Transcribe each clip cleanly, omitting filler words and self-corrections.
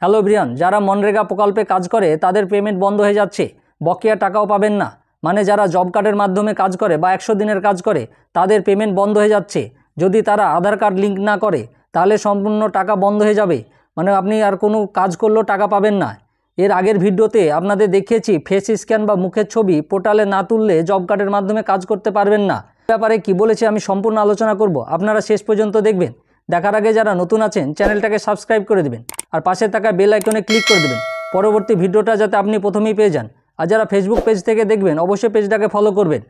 Hello Brian, যারা মনরেগা প্রকল্পে কাজ করে তাদের পেমেন্ট বন্ধ হয়ে যাচ্ছে, বকেয়া টাকাও পাবেন না। মানে যারা জব কার্ডের মাধ্যমে কাজ করে বা 100 দিনের কাজ করে তাদের পেমেন্ট বন্ধ হয়ে যাচ্ছে। যদি তারা আধার কার্ড লিঙ্ক না করে তাহলে সম্পূর্ণ টাকা বন্ধ হয়ে যাবে, মানে আপনি আর কোনো কাজ করলেও টাকা পাবেন না। এর আগের ভিডিওতে আপনাদের দেখিয়েছি ফেস স্ক্যান বা মুখের ছবি পোর্টালে না তুললে জব কার্ডের মাধ্যমে কাজ করতে পারবেন না। ব্যাপারে কি বলেছি আমি সম্পূর্ণ আলোচনা করব, আপনারা শেষ পর্যন্ত দেখবেন। দেখার আগে যারা নতুন আছেন চ্যানেলটাকে সাবস্ক্রাইব করে দেবেন আর পাশে থাকা বেল আইকনে ক্লিক করে দেবেন পরবর্তী ভিডিওটা যাতে আপনি প্রথমেই পেয়ে যান। আর যারা ফেসবুক পেজ থেকে দেখবেন অবশ্যই পেজটাকে ফলো করবেন।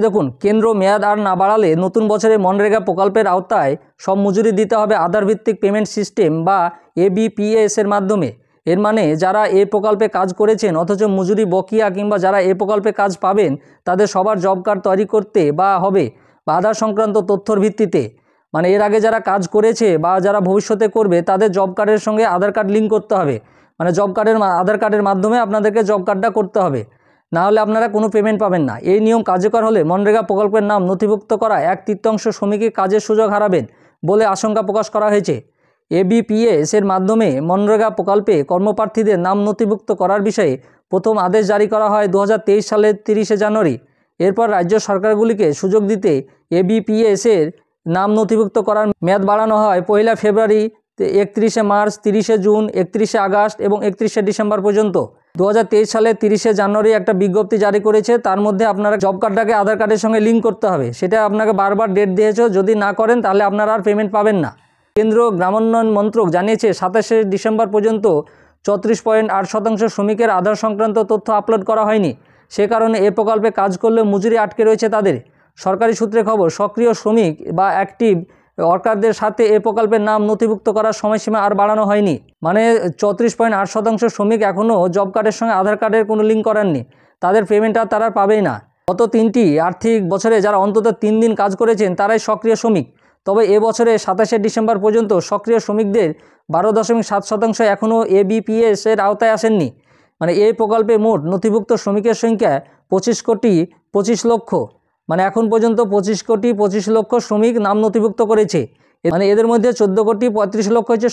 দেখুন, কেন্দ্র মেয়াদ আর না বাড়ালে নতুন বছরে মনরেগা প্রকল্পের আওতায় সব মজুরি দিতে হবে আধার ভিত্তিক পেমেন্ট সিস্টেম বা ABPS এর মাধ্যমে। এর মানে যারা এই প্রকল্পে কাজ করেছেন অথচ মজুরি বকেয়া কিংবা যারা এই প্রকল্পে কাজ পাবেন তাদের সবার জব কার্ড তৈরি করতে বা হবে বা আধার সংক্রান্ত তথ্যর ভিত্তিতে। মানে এর আগে যারা কাজ করেছে বা যারা ভবিষ্যতে করবে তাদের জব কার্ডের সঙ্গে আধার কার্ড লিঙ্ক করতে হবে। মানে আধার কার্ডের মাধ্যমে আপনাদেরকে জব কার্ডটা করতে হবে, না হলে আপনারা কোনো পেমেন্ট পাবেন না। এই নিয়ম কার্যকর হলে মনরেগা প্রকল্পের নাম নথিভুক্ত করা 1/3 শ্রমিকই কাজের সুযোগ হারাবেন বলে আশঙ্কা প্রকাশ করা হয়েছে। ABPS এর মাধ্যমে মনরেগা প্রকল্পে কর্মপ্রার্থীদের নাম নথিভুক্ত করার বিষয়ে প্রথম আদেশ জারি করা হয় 2023 সালের 30শে জানুয়ারি। এরপর রাজ্য সরকারগুলিকে সুযোগ দিতে ABPS এর নাম নথিভুক্ত করার মেয়াদ বাড়ানো হয় 1 ফেব্রুয়ারি, 31শে মার্চ, 30শে জুন, 31শে আগস্ট এবং 31শে ডিসেম্বর পর্যন্ত। 2023 সালের 30শে জানুয়ারি একটা বিজ্ঞপ্তি জারি করেছে, তার মধ্যে আপনারা জব কার্ডটাকে আধার কার্ডের সঙ্গে লিঙ্ক করতে হবে। সেটা আপনাকে বারবার ডেট দিয়েছে, যদি না করেন তাহলে আপনারা আর পেমেন্ট পাবেন না। কেন্দ্র গ্রামোন্নয়ন মন্ত্রক জানিয়েছে 27শে ডিসেম্বর পর্যন্ত 34.8% শ্রমিকের আধার সংক্রান্ত তথ্য আপলোড করা হয়নি। সে কারণে এ প্রকল্পে কাজ করলেও মজুরি আটকে রয়েছে তাদের। সরকারি সূত্রে খবর, সক্রিয় শ্রমিক বা অ্যাক্টিভ ওয়ার্কারদের সাথে এ প্রকল্পের নাম নথিভুক্ত করার সময়সীমা আর বাড়ানো হয়নি। মানে 34.8% শ্রমিক এখনও জব কার্ডের সঙ্গে আধার কার্ডের কোনো লিঙ্ক করাননি, তাদের পেমেন্ট আর তারা পাবেই না। গত 3টি আর্থিক বছরে যারা অন্তত 3 দিন কাজ করেছেন তারাই সক্রিয় শ্রমিক। তবে এবছরে 27শে ডিসেম্বর পর্যন্ত সক্রিয় শ্রমিকদের 12.7% এখনও ABPS এর আওতায় আসেননি। মানে এই প্রকল্পে মোট নথিভুক্ত শ্রমিকের সংখ্যা 25,25,00,000। মানে এখন পর্যন্ত 25,25,00,000 শ্রমিক নাম নথিভুক্ত করেছে। মানে এদের মধ্যে 14,35,00,000 হচ্ছে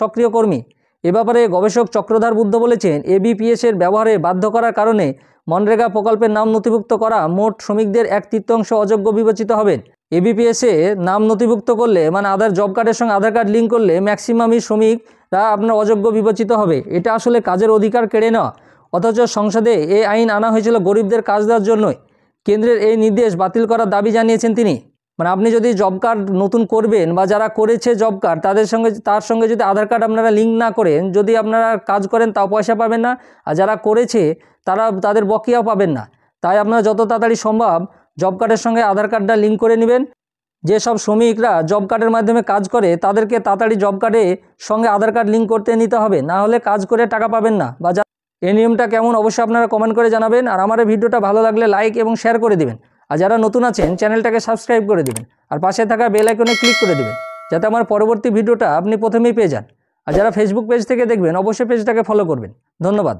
সক্রিয় কর্মী। এ ব্যাপারে গবেষক চক্রধর বুদ্ধ বলেছেন, ABPS এর ব্যবহারে বাধ্য করার কারণে মনরেগা প্রকল্পের নাম নথিভুক্ত করা মোট শ্রমিকদের 1/3 অযোগ্য বিবেচিত হবেন। ABPS এ নাম নথিভুক্ত করলে মানে জব কার্ডের সঙ্গে আধার কার্ড লিঙ্ক করলে ম্যাক্সিমামই শ্রমিকরা আপনার অযোগ্য বিবেচিত হবে। এটা আসলে কাজের অধিকার কেড়ে নেওয়া। অথচ সংসদে এই আইন আনা হয়েছিল গরিবদের কাজ দেওয়ার জন্যই। কেন্দ্রের এই নির্দেশ বাতিল করার দাবি জানিয়েছেন তিনি। মানে আপনি যদি জব কার্ড নতুন করবেন বা যারা করেছে জব কার্ড তার সঙ্গে যদি আধার কার্ড আপনারা লিঙ্ক না করেন, যদি আপনারা কাজ করেন তাও পয়সা পাবেন না, আর যারা করেছে তাদের বকেয়াও পাবেন না। তাই আপনারা যত তাড়াতাড়ি সম্ভব জব কার্ডের সঙ্গে আধার কার্ডটা লিঙ্ক করে নেবেন। যেসব শ্রমিকরা জব কার্ডের মাধ্যমে কাজ করে তাদেরকে তাড়াতাড়ি জব কার্ডের সঙ্গে আধার কার্ড লিঙ্ক করতে নিতে হবে, না হলে কাজ করে টাকা পাবেন না। বা এই নিয়মটা কেমন অবশ্যই আপনারা কমেন্ট করে জানাবেন। আর আমার এই ভিডিওটা ভালো লাগলে লাইক এবং শেয়ার করে দিবেন। আর যারা নতুন আছেন চ্যানেলটাকে সাবস্ক্রাইব করে দিবেন আর পাশে থাকা বেল আইকনে ক্লিক করে দিবেন যাতে আমার পরবর্তী ভিডিওটা আপনি প্রথমেই পেয়ে যান। আর যারা ফেসবুক পেজ থেকে দেখবেন অবশ্যই পেজটাকে ফলো করবেন। ধন্যবাদ।